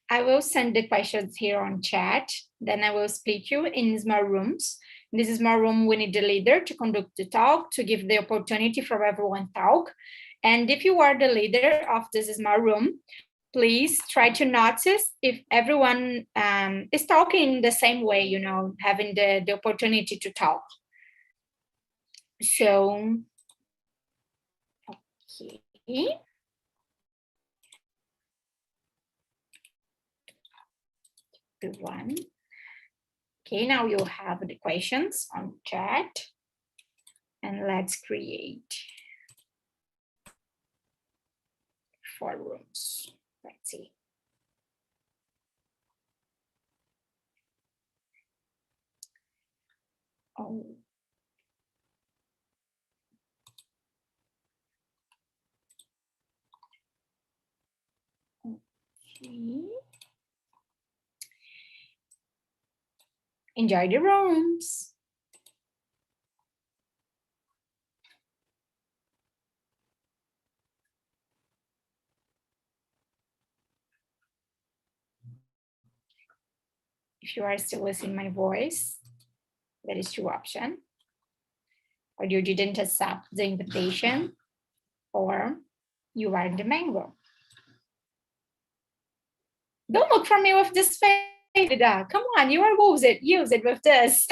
I will send the questions here on chat. Then I will split you in small rooms. In this small room, we need the leader to conduct the talk, to give the opportunity for everyone to talk. And if you are the leader of this small room, please try to notice if everyone is talking the same way, you know, having the opportunity to talk. So, okay. One. Okay, now you have the questions on chat. And let's create 4 rooms. Let's see. Oh. Okay. Enjoy the rooms. If you are still listening my voice, there is 2 options. Or you didn't accept the invitation, or you are the mango. Don't look for me with this face. Come on, you are use it with this.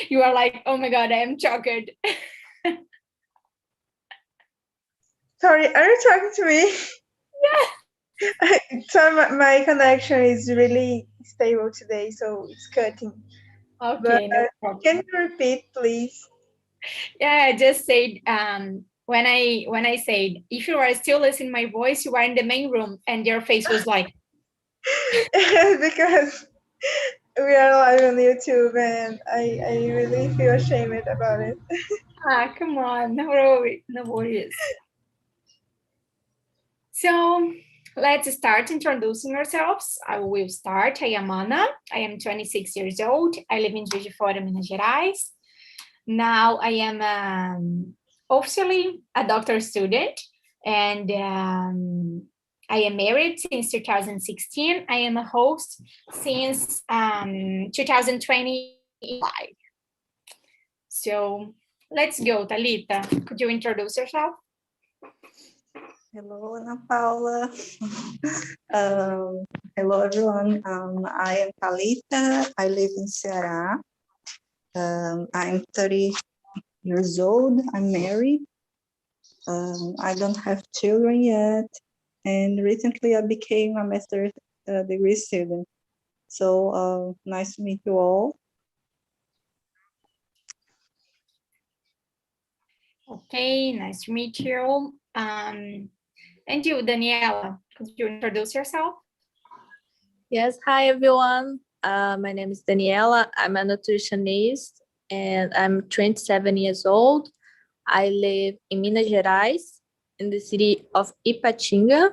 You are like, oh my God, I am shocked. Sorry, are you talking to me? Yeah. So my connection is really stable today, so it's cutting. Okay, but, no problem. Can you repeat, please? Yeah, I just said when I said, if you are still listening my voice, you are in the main room, and your face was like. Because we are live on YouTube, and I really feel ashamed about it. Come on, no worries. So let's start introducing ourselves. I will start. I am Ana. I am 26 years old. I live in Juiz de Fora, Minas Gerais. Now I am officially a doctoral student, and I am married since 2016. I am a host since 2020. So let's go, Talita. Could you introduce yourself? Hello, Ana Paula. Hello, everyone. I am Thalita. I live in Ceará. I'm 30 years old. I'm married. I don't have children yet. And recently I became a master's degree student. So nice to meet you all. Okay, nice to meet you. And you, Daniela, could you introduce yourself? Yes, hi everyone. My name is Daniela. I'm a nutritionist and I'm 27 years old. I live in Minas Gerais, in the city of Ipatinga.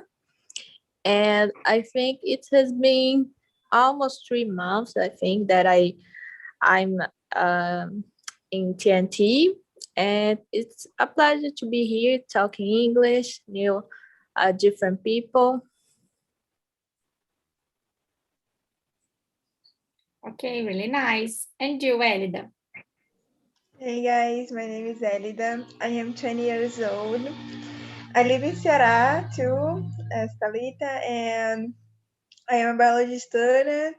And I think it has been almost 3 months, I think, that I'm in TNT. And it's a pleasure to be here talking English, different people. Okay, really nice. And you, Elida? Hey guys, my name is Elida. I am 20 years old. I live in Ceará too, as Thalita, and I am a biology student.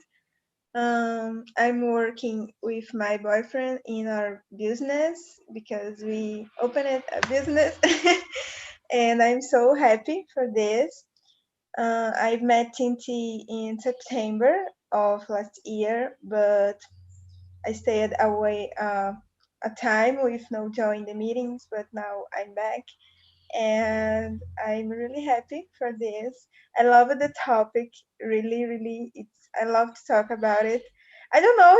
I'm working with my boyfriend in our business because we opened a business and I'm so happy for this. I met TNT in September of last year, but I stayed away a time with no join the meetings, but now I'm back and I'm really happy for this. I love the topic, really. I love to talk about it. I don't know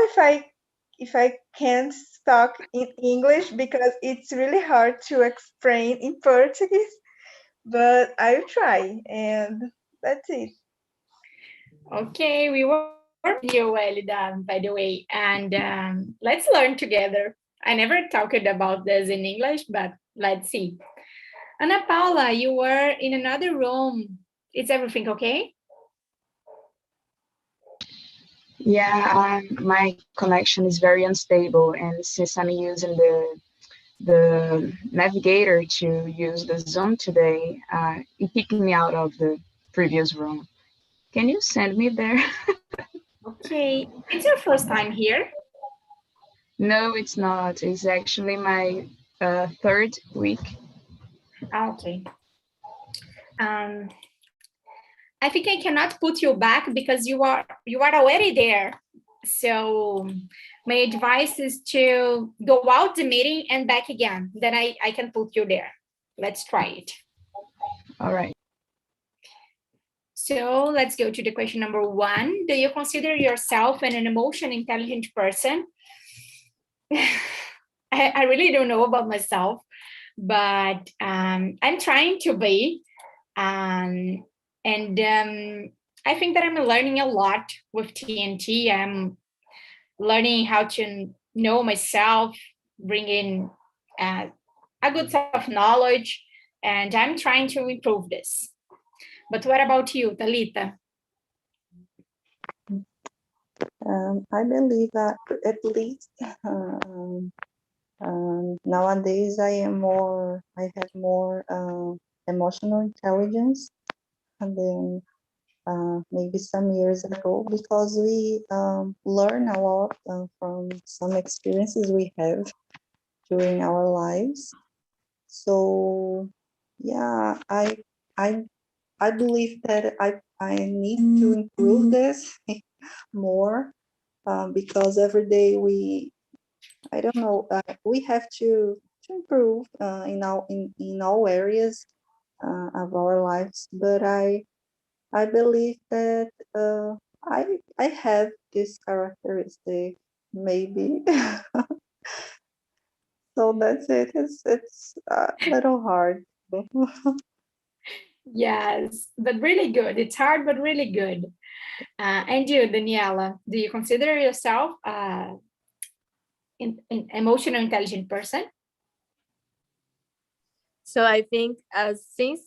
if I can talk in English because it's really hard to explain in Portuguese, but I'll try, and that's it. Okay, we were you, Elida, by the way, and let's learn together. I never talked about this in English, but let's see. Ana Paula, you were in another room. Is everything okay? Yeah, my connection is very unstable, and since I'm using the navigator to use the Zoom today, it kicked me out of the previous room. Can you send me there? Okay, it's your first time here? No, it's not. It's actually my third week. Okay. I think I cannot put you back because you are already there. So my advice is to go out the meeting and back again. Then I can put you there. Let's try it. All right. So let's go to the question number 1. Do you consider yourself an emotion intelligent person? I really don't know about myself, but I'm trying to be. And I think that I'm learning a lot with TNT. I'm learning how to know myself, bring in a good set of knowledge, and I'm trying to improve this. But what about you, Talita? I believe that at least nowadays I have more emotional intelligence than maybe some years ago, because we learn a lot from some experiences we have during our lives. So yeah, I believe that I need to improve this more, because every day I don't know, we have to improve in all areas of our lives. But I believe that I have this characteristic, maybe. So that's it. It's a little hard. Yes, but really good. It's hard, but really good. And you, Daniela, do you consider yourself an emotional intelligent person? So I think since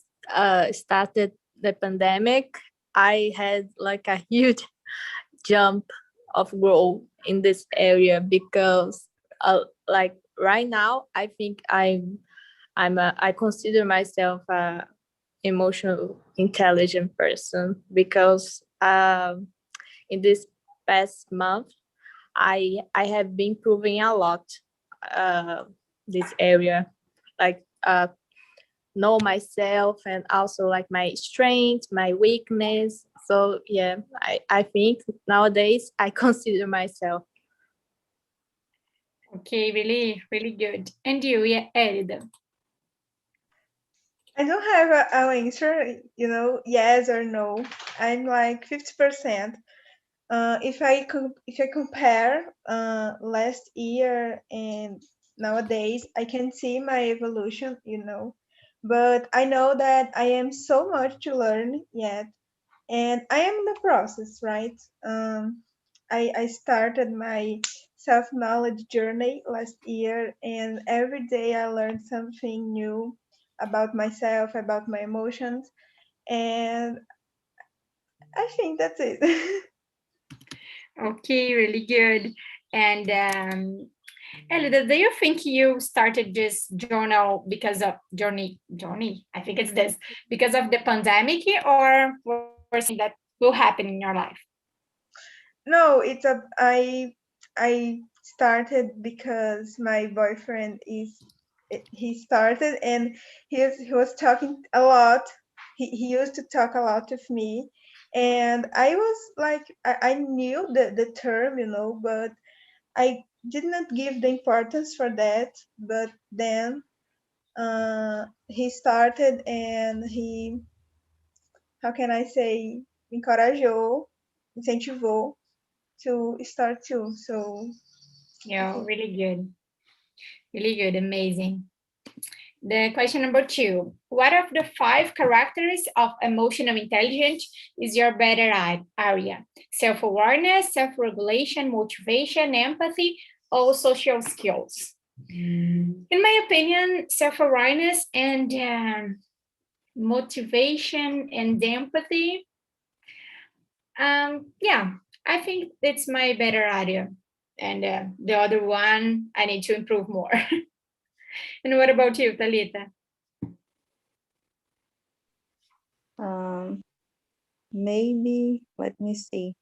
started the pandemic, I had like a huge jump of growth in this area, because like right now I think I consider myself a emotional intelligent person, because in this past month I have been improving a lot this area, like know myself, and also like my strengths, my weakness. So yeah, I think nowadays I consider myself. Okay, really, really good. And you, yeah, Elida? I don't have an answer, yes or no. I'm like 50%. If I compare last year and nowadays, I can see my evolution. But I know that I am so much to learn yet, and I am in the process, right? I started my self-knowledge journey last year, and every day I learn something new about myself, about my emotions, and I think that's it. Okay, really good. And Elida, do you think you started this journal because of journey? I think it's this because of the pandemic, or something that will happen in your life? No, I started because my boyfriend he started, and he was talking a lot. He used to talk a lot with me, and I was like, I knew the term, but I did not give the importance for that. But then he started, and he, how can I say, encorajou, incentivou to start too. So Yeah, really good. Really good, amazing. The question number 2. What of the 5 characteristics of emotional intelligence is your better area? Self-awareness, self-regulation, motivation, empathy, or social skills? In my opinion, self-awareness and motivation and empathy, yeah, I think it's my better area. And the other one, I need to improve more. And what about you, Talita? Maybe, let me see.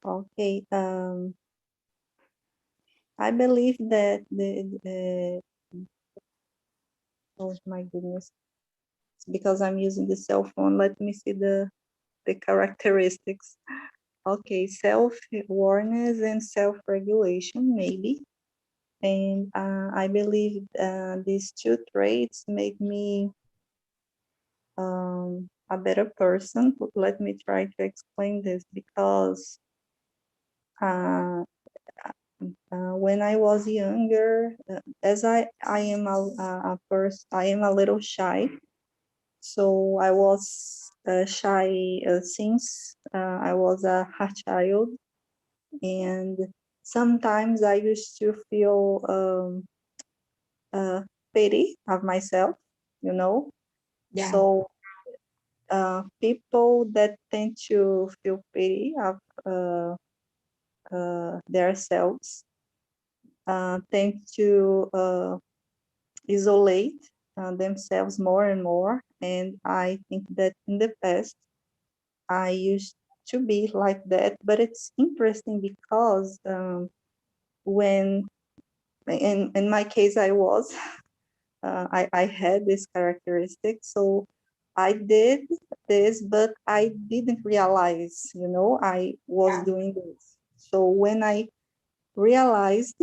Okay, I believe that oh my goodness, it's because I'm using the cell phone. Let me see the characteristics. Okay, self-awareness and self-regulation, maybe. And I believe these two traits make me a better person. Let me try to explain this because when I was younger, as I am a person, I am a little shy. So I was shy since I was a child, and sometimes I used to feel pity of myself, you know. Yeah. So people that tend to feel pity of themselves tend to isolate themselves more and more. And I think that in the past, I used to be like that. But it's interesting because when, in my case, I was, I had this characteristic. So I did this, but I didn't realize, I was doing this. So when I realized,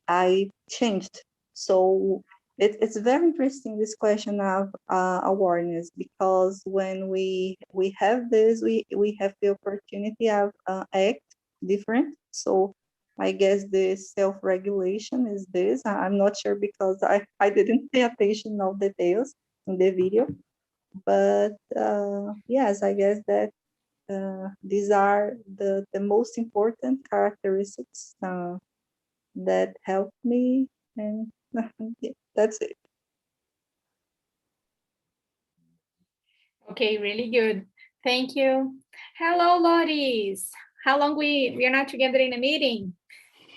I changed. So it's very interesting, this question of awareness, because when we have this, we have the opportunity of act different. So I guess the self-regulation is this. I'm not sure because I didn't pay attention of details in the video, but yes, I guess that these are the most important characteristics that helped me, and yeah, that's it. Okay, really good. Thank you. Hello, Loris. How long we are not together in a meeting?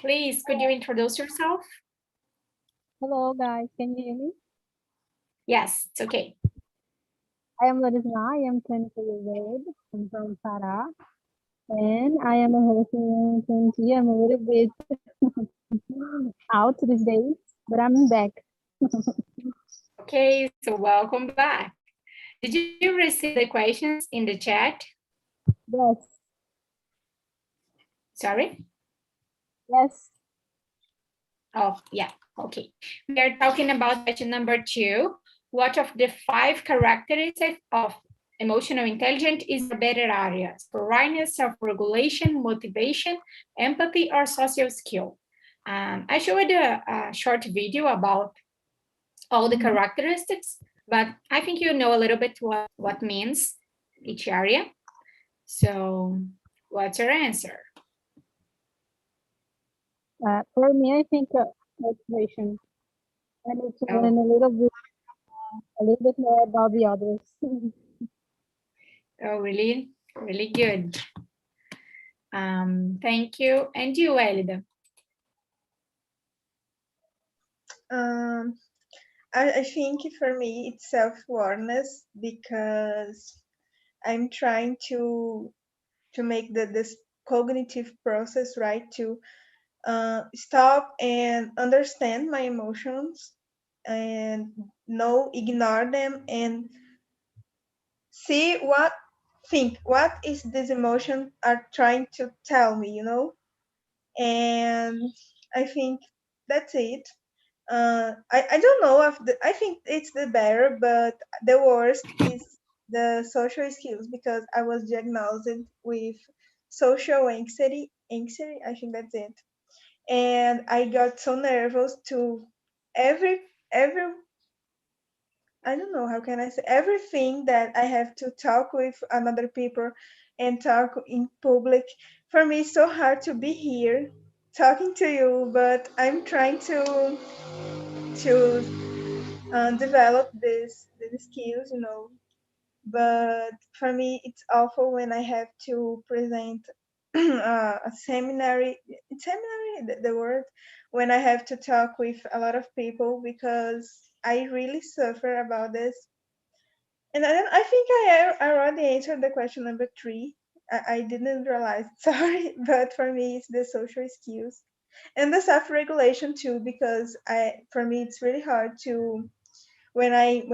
Please, could you introduce yourself? Hello guys, can you hear me? Yes, it's okay. I am Larisna, I am 20 years old, I'm from Pará, and I am a host in TNT. I'm a little bit out these days, but I'm back. Okay, so welcome back. Did you receive the questions in the chat? Yes. Sorry? Yes. Oh, yeah, okay. We are talking about question number 2. What of the 5 characteristics of emotional intelligence is a better area? Politeness, self-regulation, motivation, empathy, or social skill? I showed a short video about all the characteristics, but I think you know a little bit what means each area. So what's your answer? For me, I think motivation. I need to learn a little bit more about the others. Oh, really? Really good. Thank you. And you, Elida? I think for me it's self-awareness, because I'm trying to make this cognitive process, right, to stop and understand my emotions and ignore them, and see what is this emotion are trying to tell me, and I think that's it. I don't know if I think it's the better, but the worst is the social skills, because I was diagnosed with social anxiety, I think that's it. And I got so nervous to every I don't know how can I say, everything that I have to talk with another people and talk in public. For me, it's so hard to be here talking to you, but I'm trying to develop these skills, but for me, it's awful when I have to present a seminary. Seminary, the word, when I have to talk with a lot of people because I really suffer about this. And I think I already answered the question number 3. I didn't realize, sorry, but for me, it's the social skills and the self-regulation too, because for me, it's really hard to when I'm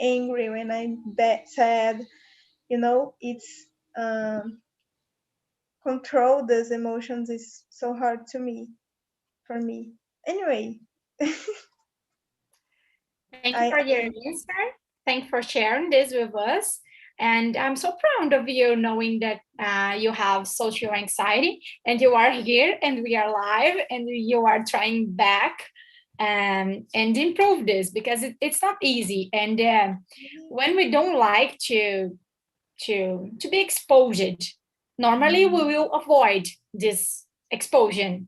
angry, when I'm sad, it's control those emotions is so hard for me. Anyway, Thank you for your answer. Thank you for sharing this with us. And I'm so proud of you knowing that you have social anxiety and you are here and we are live and you are trying back and improve this because it's not easy. And when we don't like to be exposed, normally we will avoid this exposure.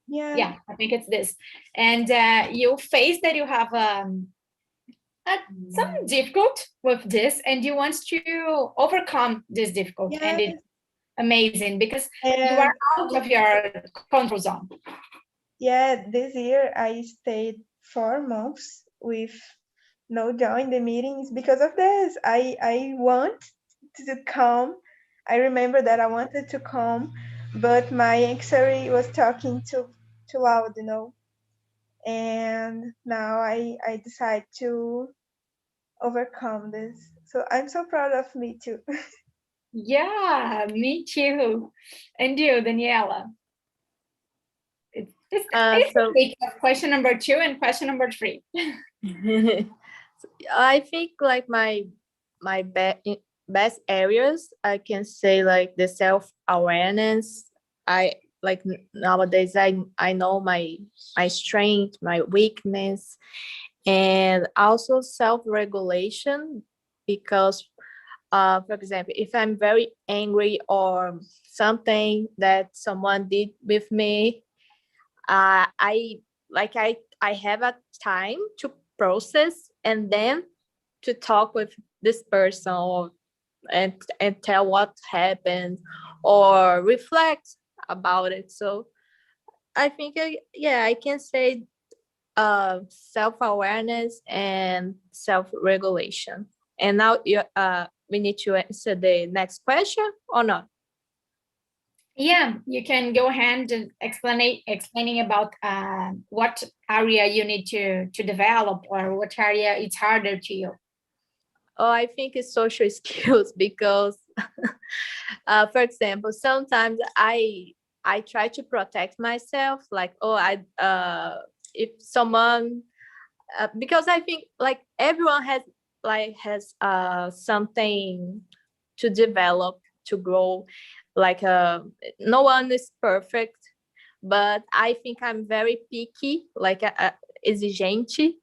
Yeah, I think it's this. And you face that you have some difficult with this and you want to overcome this difficult, and it's amazing because you are out of your control zone. Yeah, this year I stayed 4 months with no join the meetings because of this. I want to come. I remember that I wanted to come, but my anxiety was talking too loud, and now I decide to overcome this. So I'm so proud of me too. Yeah, me too. And you, Daniela? It's question number 2 and question number 3. I think like my best areas, I can say like the self-awareness. I like nowadays I know my strength, my weakness, and also self-regulation, because for example, if I'm very angry or something that someone did with me, I have a time to process and then to talk with this person and tell what happened or reflect about it. So I think I can say self-awareness and self-regulation. And now we need to answer the next question or not? Yeah, you can go ahead and explaining about what area you need to develop or what area it's harder to you. Oh, I think it's social skills because, for example, sometimes I try to protect myself, like, if someone, because I think like everyone has something to develop, to grow, like no one is perfect, but I think I'm very picky, like exigente.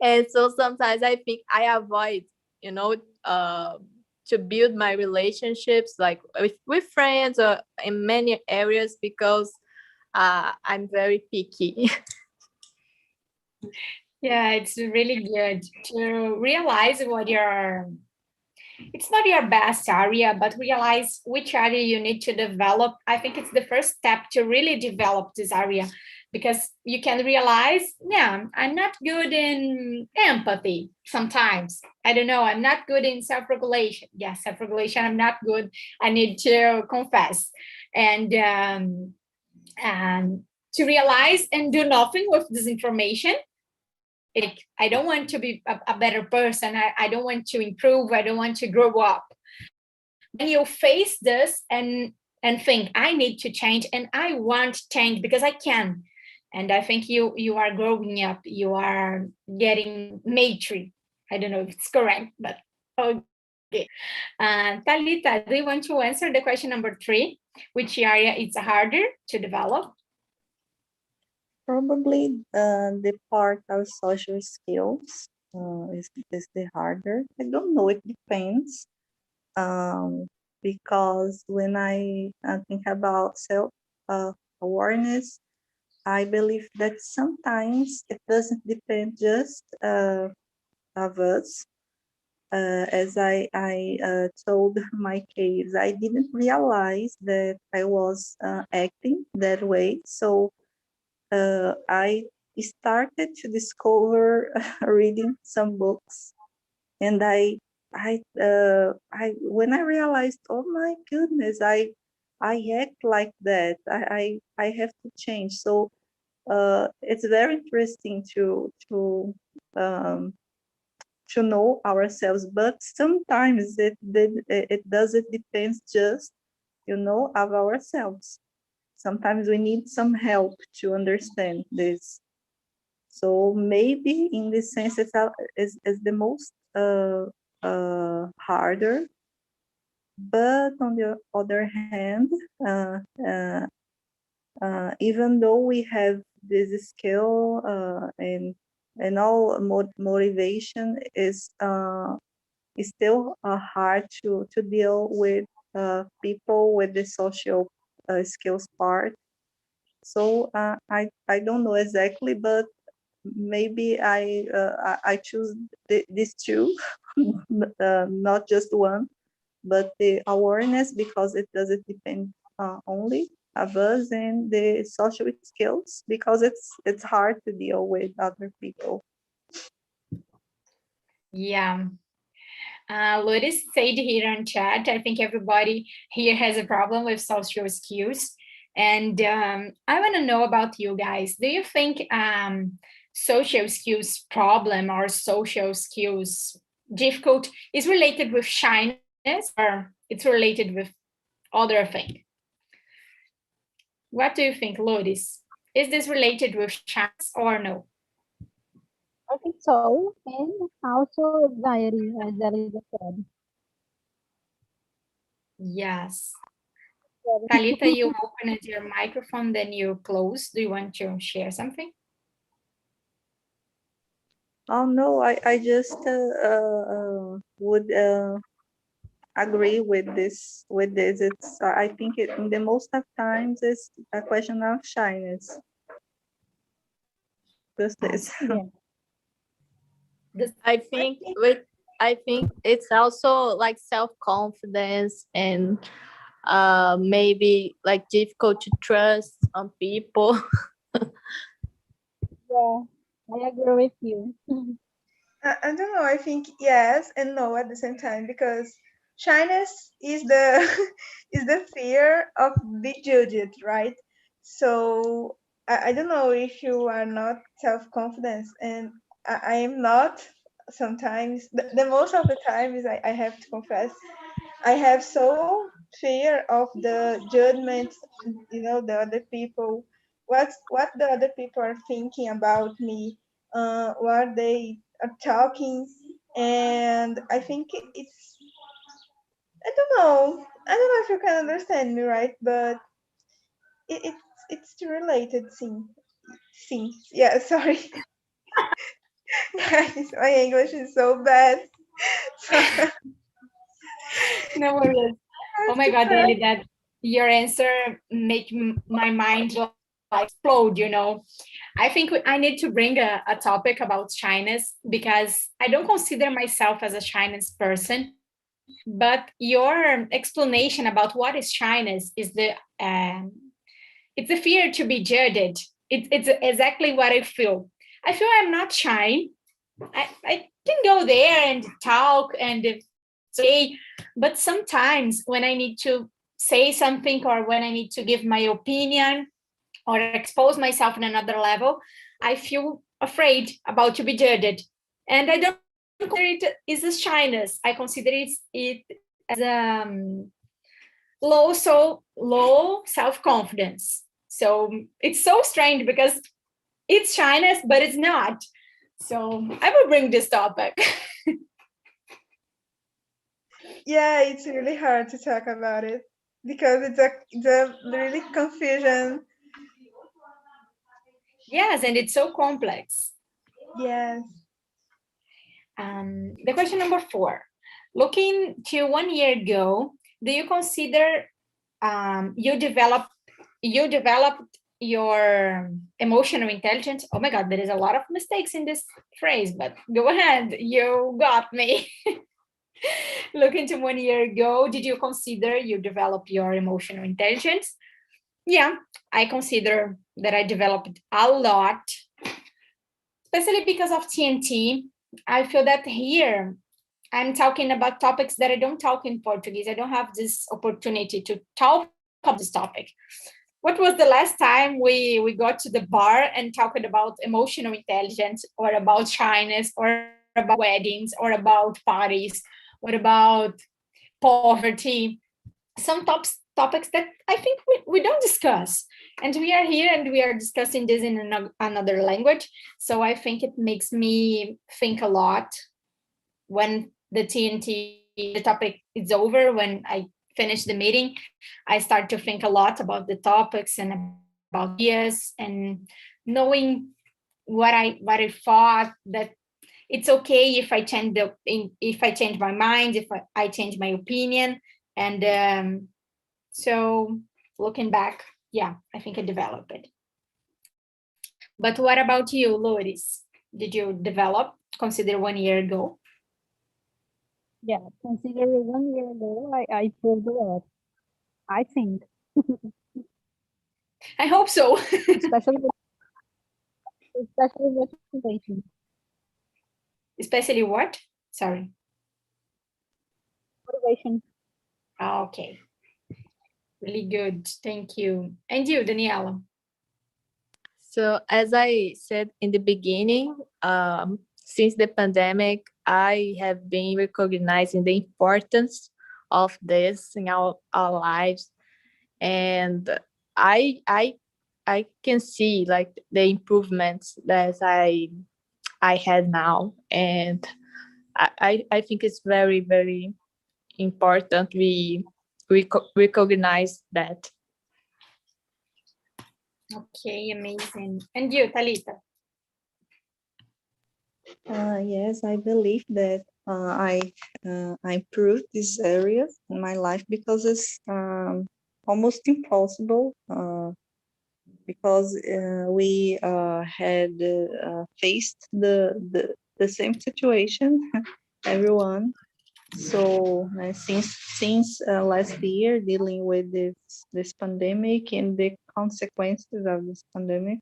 And so sometimes I think I avoid, to build my relationships like with friends or in many areas because I'm very picky. Yeah, it's really good to realize it's not your best area, but realize which area you need to develop. I think it's the first step to really develop this area, because you can realize, yeah, I'm not good in empathy sometimes. I don't know, I'm not good in self-regulation. Yeah, self-regulation, I'm not good. I need to confess. And to realize and do nothing with this information. Like, I don't want to be a better person. I don't want to improve. I don't want to grow up. Then you face this and think, I need to change and I want change because I can. And I think you are growing up. You are getting mature. I don't know if it's correct, but okay. Talita, do you want to answer the question number 3? Which area is harder to develop? Probably the part of social skills is the harder. I don't know, it depends. Because when I think about self-awareness, I believe that sometimes it doesn't depend just of us, as I told my case, I didn't realize that I was acting that way. So I started to discover reading some books, and when I realized, oh my goodness, I act like that. I have to change. So it's very interesting um, to know ourselves, but sometimes it doesn't depend just of ourselves. Sometimes we need some help to understand this. So maybe in this sense, is the most harder. But on the other hand, even though we have this skill and all motivation is still hard to deal with people with the social skills part. So I don't know exactly, but maybe I choose these two, not just one, but the awareness, because it doesn't depend only of us, and the social skills, because it's hard to deal with other people. Yeah. Lourdes said here on chat, I think everybody here has a problem with social skills. And I want to know about you guys. Do you think social skills problem or social skills difficult is related with shyness, or it's related with other thing? What do you think, Lourdes? Is this related with shyness or no? I think so, and also anxiety, as Elida said. Yes. Thalita, you opened your microphone, then you close. Do you want to share something? Oh no, I just would agree with this. It's I think in the most of times it's a question of shyness. Just this. Yeah. I think it's also like self-confidence and maybe like difficult to trust on people. Yeah, I agree with you. I don't know. I think yes and no at the same time, because shyness is the is the fear of being judged, right? So I don't know if you are not self-confident, and I am not. Sometimes the most of the time is I have to confess I have so fear of the judgments, the other people, what the other people are thinking about me, what they are talking, and I think it's, I don't know if you can understand me, right? But it's related things. Yeah, sorry, guys, my English is so bad. No worries. Oh my God, Ellie, that your answer make my mind like explode, I think I need to bring a topic about shyness, because I don't consider myself as a shyness person, but your explanation about what is shyness is it's the fear to be judged. It's exactly what I feel. I feel I'm not shy. I can go there and talk and say, but sometimes when I need to say something, or when I need to give my opinion or expose myself in another level, I feel afraid about to be judged. And I don't consider it is a shyness. I consider it as low self-confidence. So it's so strange, because it's shyness, but it's not. So I will bring this topic. Yeah, it's really hard to talk about it because it's a really confusion. Yes, and it's so complex. Yes. The question number 4. Looking to 1 year ago, do you consider you developed your emotional intelligence? Oh my God, there is a lot of mistakes in this phrase, but go ahead, you got me. Looking to 1 year ago, did you consider you develop your emotional intelligence? Yeah, I consider that I developed a lot, especially because of TNT. I feel that here I'm talking about topics that I don't talk in Portuguese. I don't have this opportunity to talk about this topic. What was the last time we got to the bar and talked about emotional intelligence, or about shyness, or about weddings, or about parties, or about poverty? Some topics that I think we don't discuss. And we are here and we are discussing this in another language. So I think it makes me think a lot when the TNT topic is over, when I finish the meeting, I start to think a lot about the topics and about ideas, and knowing what I thought, that it's okay if I change my mind, if I change my opinion. And so looking back, yeah, I think I developed it. But what about you, Loris? Did you develop, consider 1 year ago? Yeah, consider 1 year ago, I proved a lot, I think, I hope so. especially with motivation. Especially what? Sorry. Motivation. Okay. Really good. Thank you. And you, Daniela? So as I said in the beginning, since the pandemic, I have been recognizing the importance of this in our lives, and I can see like the improvements that I had now, and I think it's very, very important we recognize that. Okay, amazing. And you, Talita? Yes, I believe that I improved these areas in my life because it's almost impossible because we had faced the same situation, everyone. So since last year, dealing with this pandemic and the consequences of this pandemic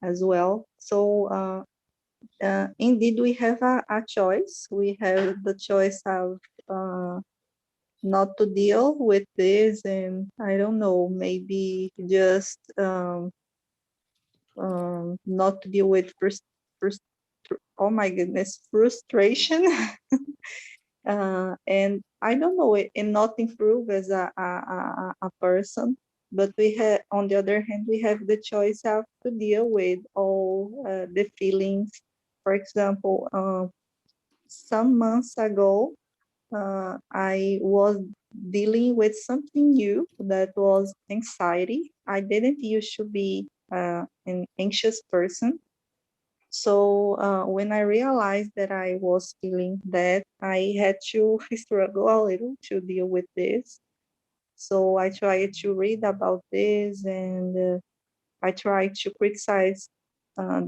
as well. So indeed, we have a choice. We have the choice of not to deal with this, and I don't know, maybe just not to deal with oh my goodness, frustration. And I don't know, and not improve as a person. But we have, on the other hand, we have the choice of to deal with all the feelings. For example, some months ago, I was dealing with something new that was anxiety. I didn't used to be an anxious person. So when I realized that I was feeling that, I had to struggle a little to deal with this. So I tried to read about this, and I tried to criticize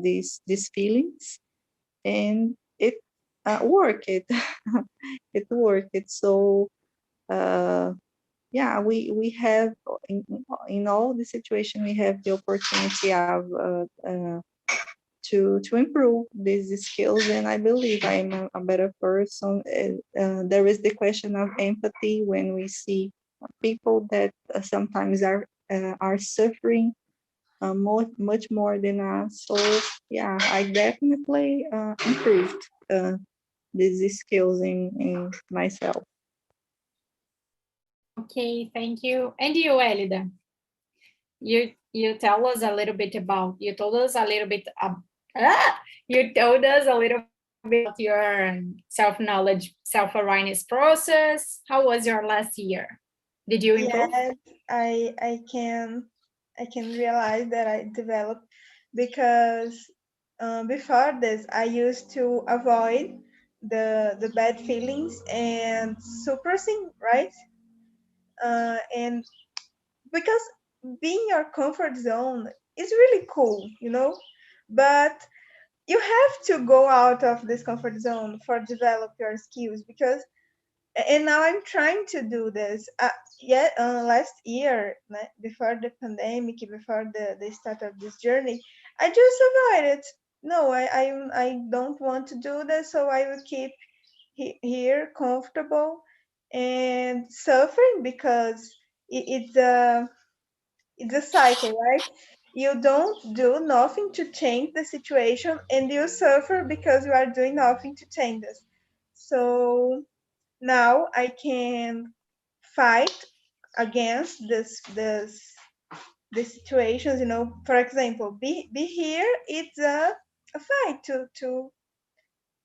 these feelings, and it worked. It worked. So yeah, we have in all the situation we have the opportunity of to improve these skills, and I believe I'm a better person. There is the question of empathy when we see people that sometimes are suffering much more than us. So yeah, I definitely improved these skills in myself. Okay, thank you. And you, Elida? You tell us a little bit about, you told us a little bit you told us a little bit about your self-knowledge, self-awareness process. How was your last year? Did you improve? Yes, I can realize that I developed because before this I used to avoid the bad feelings and suppressing, right? And because being your comfort zone is really cool, but you have to go out of this comfort zone for develop your skills, because and now I'm trying to do this. Last year, before the pandemic, before the start of this journey, I just avoided. No, I don't want to do this, so I will keep here comfortable and suffering, because it's a cycle, right? You don't do nothing to change the situation, and you suffer because you are doing nothing to change this. So now I can fight against these situations. For example, be here. It's a fight to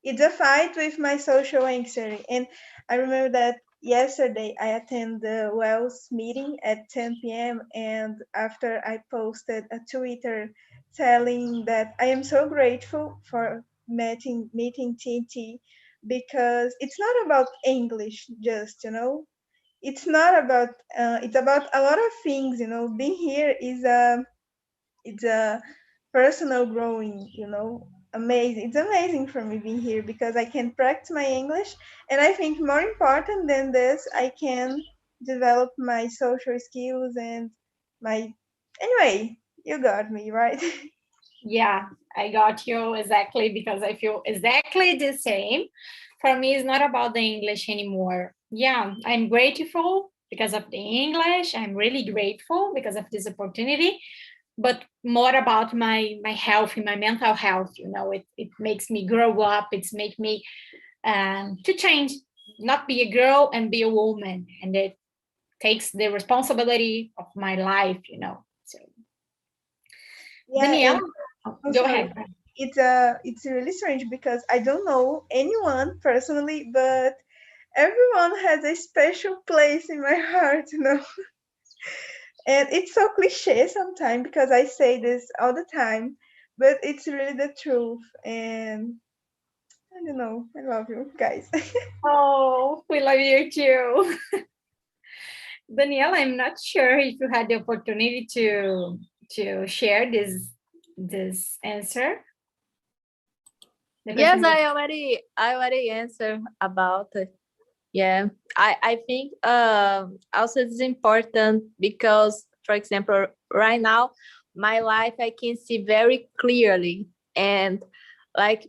it's a fight with my social anxiety. And I remember that yesterday I attended the Wells meeting at 10 p.m. And after I posted a Twitter telling that I am so grateful for meeting TNT, because it's not about English just. It's not about, it's about a lot of things. Being here is it's a personal growing. Amazing. It's amazing for me being here, because I can practice my English, and I think more important than this, I can develop my social skills and my, anyway, you got me right. Yeah, I got you exactly, because I feel exactly the same. For me, it's not about the English anymore. Yeah, I'm grateful because of the English. I'm really grateful because of this opportunity, but more about my health and my mental health. It makes me grow up. It's make me to change, not be a girl and be a woman, and it takes the responsibility of my life. So Yeah, Danielle, and I'm go sorry. ahead. It's really strange, because I don't know anyone personally, but everyone has a special place in my heart. And it's so cliche sometimes, because I say this all the time, but it's really the truth. And I don't know, I love you guys. Oh, we love you too. Danielle, I'm not sure if you had the opportunity to share this answer. The Yes, question was- I already answered about it. Yeah, I think also it's important because, for example, right now, my life I can see very clearly, and like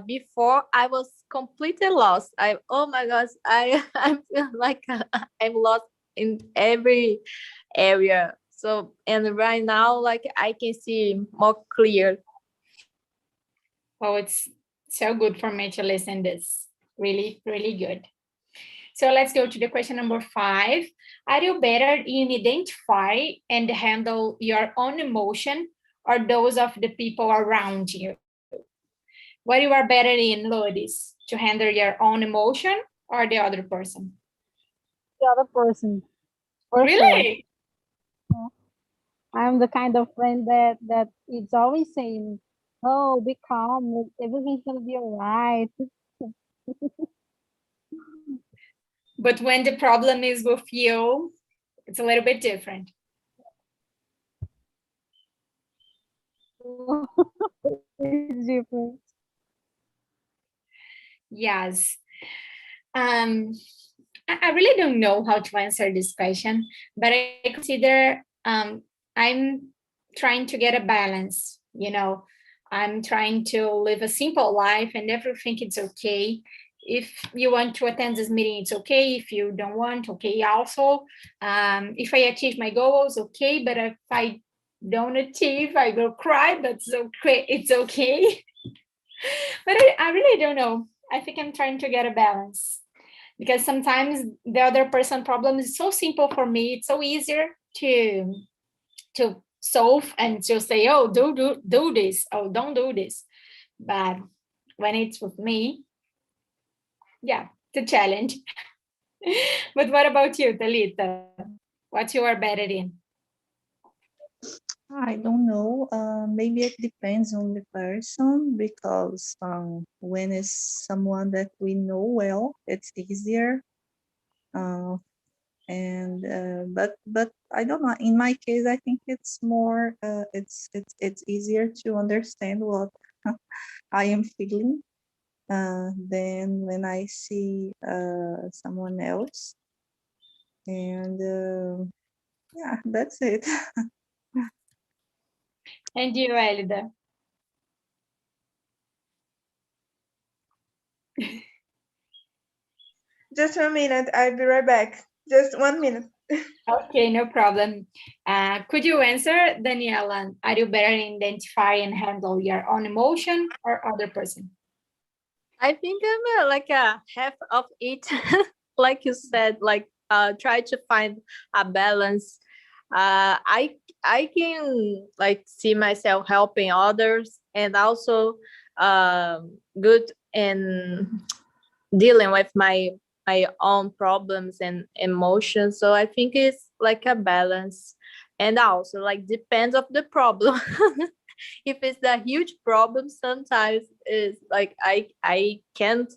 before I was completely lost. Oh my gosh, I feel like I'm lost in every area. So and right now, like I can see more clear. Oh, it's so good for me to listen this. Really, really good. So let's go to the question number 5. Are you better in identify and handle your own emotion or those of the people around you? What you are better in, Lourdes, to handle your own emotion or the other person? The other person, for sure. Really? I'm the kind of friend that is always saying, "Oh, be calm. Everything's gonna be alright." But when the problem is with you, it's a little bit different. It's different. Yes. I really don't know how to answer this question, but I consider I'm trying to get a balance. I'm trying to live a simple life and everything it's okay. If you want to attend this meeting, it's okay. If you don't want, okay also. If I achieve my goals, okay. But if I don't achieve, I will cry, but it's okay. But I really don't know. I think I'm trying to get a balance, because sometimes the other person problem is so simple for me. It's so easier to solve and to say, oh, do this, oh, don't do this. But when it's with me, yeah, it's a challenge. But what about you, Talita? What you are better in? I don't know. Maybe it depends on the person, because when it's someone that we know well, it's easier. But I don't know. In my case, I think it's more. It's easier to understand what I am feeling than when I see someone else. And yeah, that's it. And you, Elida? Just 1 minute. I'll be right back. Just 1 minute. Okay, no problem. Could you answer, Daniela? Are you better in identify and handle your own emotion or other person? I think I'm like a half of it. Like you said, like try to find a balance. I can like see myself helping others and also good in dealing with my own problems and emotions. So I think it's like a balance, and also like depends of the problem. If it's a huge problem, sometimes it's like I can't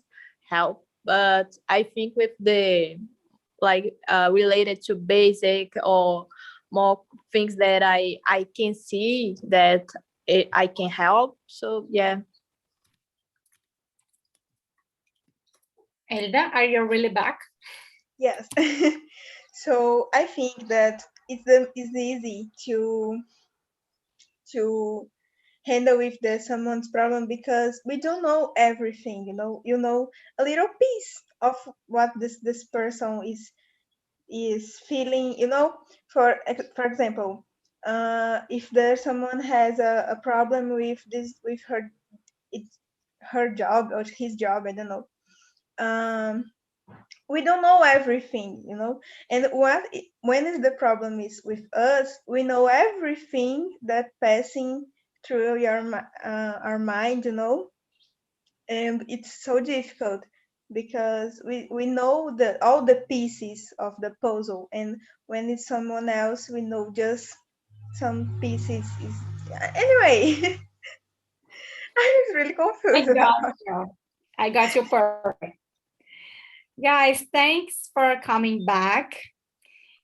help. But I think with the like related to basic or more things that I can see that I can help. So yeah. Elida, are you really back? Yes. So I think that it's easy to handle with someone's problem because we don't know everything. You know a little piece of what this person is feeling. For example, if there's someone has a problem with it's her job or his job, I don't know. We don't know everything. And when is the problem is with us, we know everything that passing through our mind. And it's so difficult because we know all the pieces of the puzzle, and when it's someone else, we know just some pieces. Anyway. I was really I confused got about. you. I got you perfect. Guys, thanks for coming back.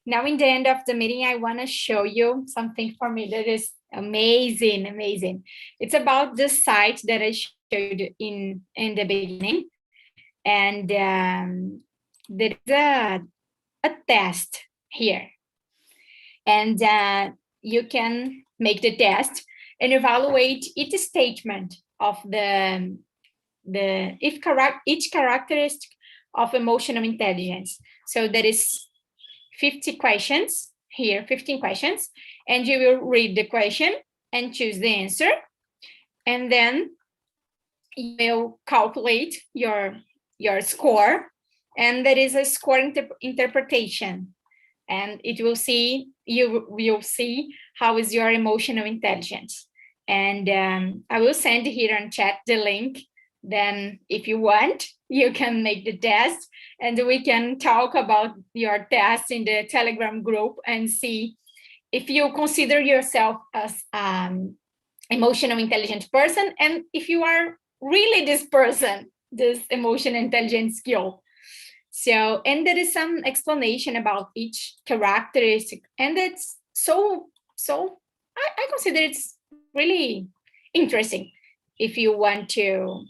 Now, in the end of the meeting, I want to show you something for me that is amazing, amazing. It's about the site that I showed in the beginning. And there is a test here. And you can make the test and evaluate each statement of each characteristic of emotional intelligence. So there is 50 questions here, 15 questions, and you will read the question and choose the answer. And then you will calculate your score, and there is a score interpretation, and you will see how is your emotional intelligence. And I will send here on chat the link. Then if you want, you can make the test, and we can talk about your test in the Telegram group and see if you consider yourself as emotional intelligent person, and if you are really this person, this emotional intelligence skill. So, and there is some explanation about each characteristic, and it's so I consider it's really interesting if you want to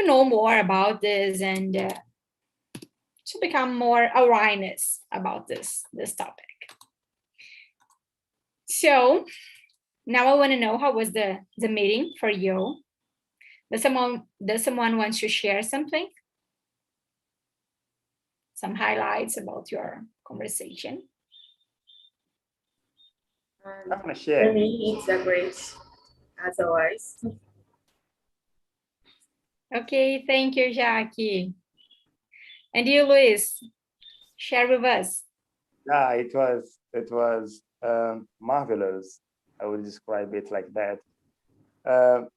know more about this and to become more awareness about this topic. So now I want to know, how was the meeting for you? Does someone want to share something? Some highlights about your conversation? I'm gonna share. For me, it's a great, as always. Okay, thank you, Jackie. And you, Luis, share with us. Yeah, it was marvelous. I would describe it like that,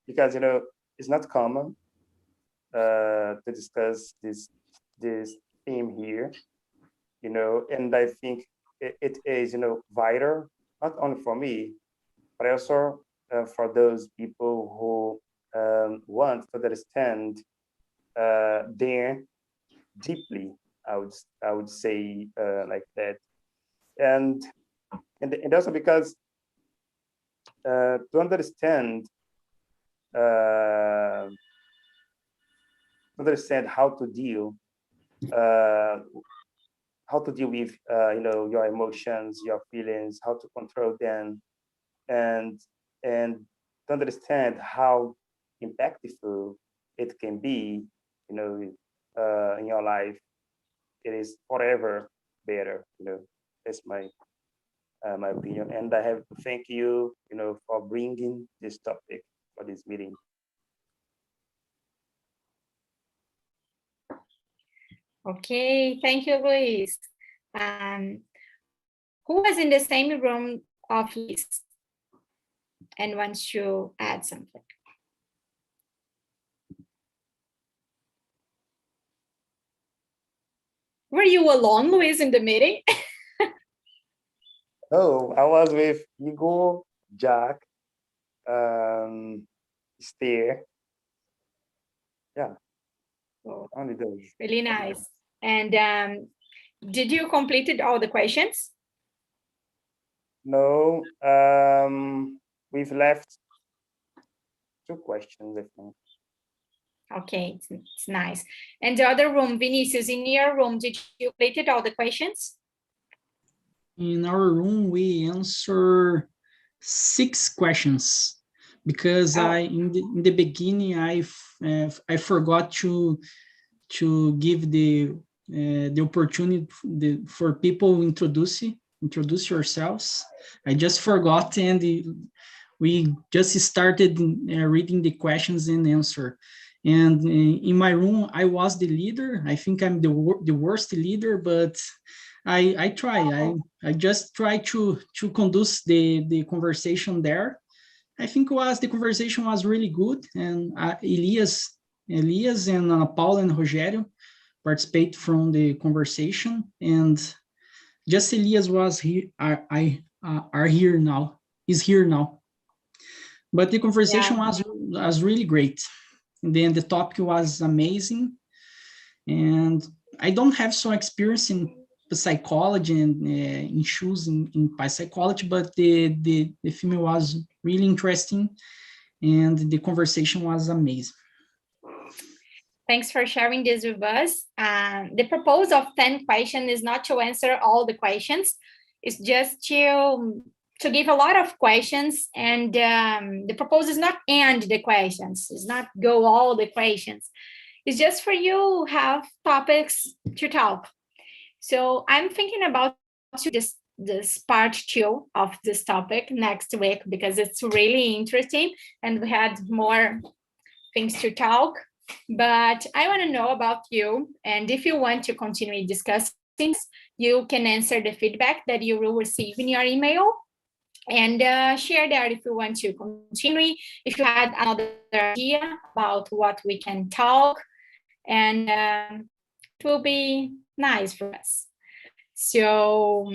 because it's not common to discuss this theme here, and I think it is vital, not only for me, but also for those people who want to understand them deeply. I would say like that, and also because to understand understand how to deal with your emotions, your feelings, how to control them, and to understand how impactful it can be, in your life. It is forever better. That's my my opinion. And I have to thank you, for bringing this topic for this meeting. Okay, thank you, Luis. Who was in the same room of Luis and wants to add something? Were you alone, Luis, in the meeting? Oh, I was with Igor, Jack, Steer. Yeah, only those. Really nice. And did you completed all the questions? No, we've left 2 questions, I think. Okay, it's nice. And the other room, Vinicius, in your room, did you completed all the questions? In our room, we answer 6 questions because in the beginning I forgot to give the opportunity for people introduce yourselves. I just forgot, and we just started reading the questions and answer. And in my room, I was the leader. I think I'm the worst leader, but I try. I just try to conduce the conversation there. I think the conversation was really good, and Elias and Paul and Rogério participate from the conversation, and just Elias was here. Is here now. But the conversation was really great. And then the topic was amazing. And I don't have so experience in psychology and in choosing in psychology, but the film was really interesting and the conversation was amazing. Thanks for sharing this with us. The purpose of 10 questions is not to answer all the questions. It's just to give a lot of questions, and the purpose is not end the questions. It's not go all the questions. It's just for you have topics to talk. So I'm thinking about this part 2 of this topic next week because it's really interesting and we had more things to talk. But I want to know about you, and if you want to continue discussing, you can answer the feedback that you will receive in your email and share there if you want to continue, if you had another idea about what we can talk, and it will be nice for us. So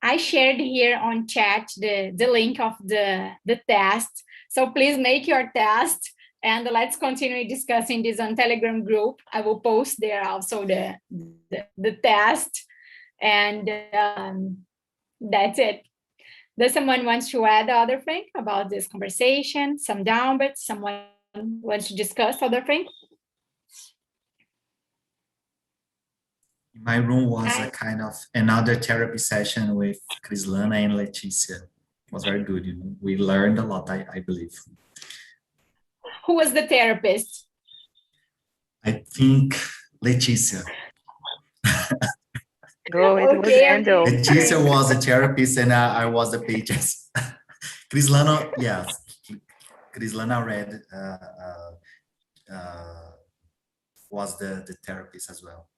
I shared here on chat the link of the test, so please make your test. And let's continue discussing this on Telegram group. I will post there also the test. And that's it. Does someone want to add other thing about this conversation? Some downbeats? Someone wants to discuss other thing? My room was a kind of another therapy session with Crislana and Leticia. It was very good. We learned a lot, I believe. Who was the therapist? I think Leticia. It was Andrew. Leticia was a therapist and I was the patient. Crislana, yes. Crislana read was the therapist as well.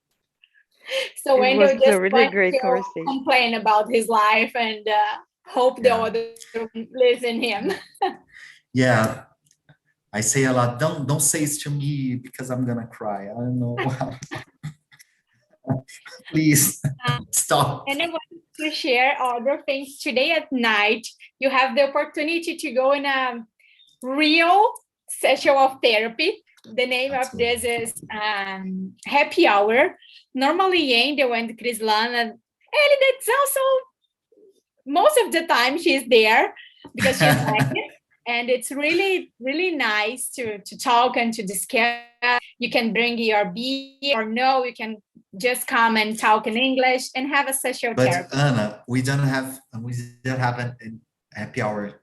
So It Andrew was just a really wants great to conversation. complain about his life and hope the other listen him. Yeah. I say a lot, don't say it to me because I'm gonna cry. I don't know. Please stop. And I want to share other things. Today at night, you have the opportunity to go in a real session of therapy. The name of this is Happy Hour. Normally, Angel and Crislana, Ellie, that's also most of the time she's there because she's pregnant. And it's really, really nice to talk and to discuss. You can bring your beer or no, you can just come and talk in English and have a social therapy. But Anna, we don't have an happy hour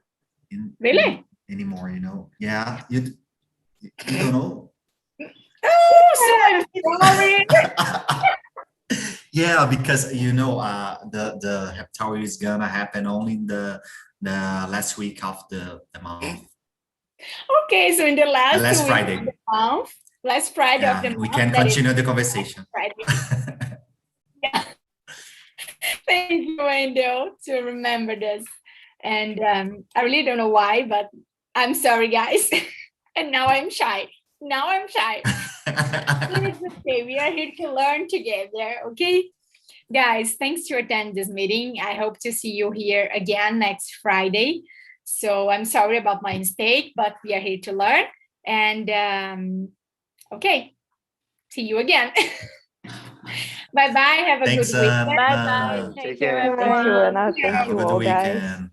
Really? anymore, you know? Yeah, you don't know? Oh, so I'm sorry. Yeah, because you know, the happy hour is gonna happen only in the last week of the month. Okay, so in the last week Friday. of the month, last Friday of the month, We can continue the conversation. Yeah. Thank you, Wendell, to remember this. And I really don't know why, but I'm sorry, guys. And now I'm shy. It's okay. We are here to learn together, okay? Guys, thanks to attend this meeting. I hope to see you here again next Friday. So I'm sorry about my mistake, but we are here to learn. And okay, see you again. Bye-bye. Have a good weekend. Bye-bye. Take care, everyone. Thank you, Anna. Have a good weekend.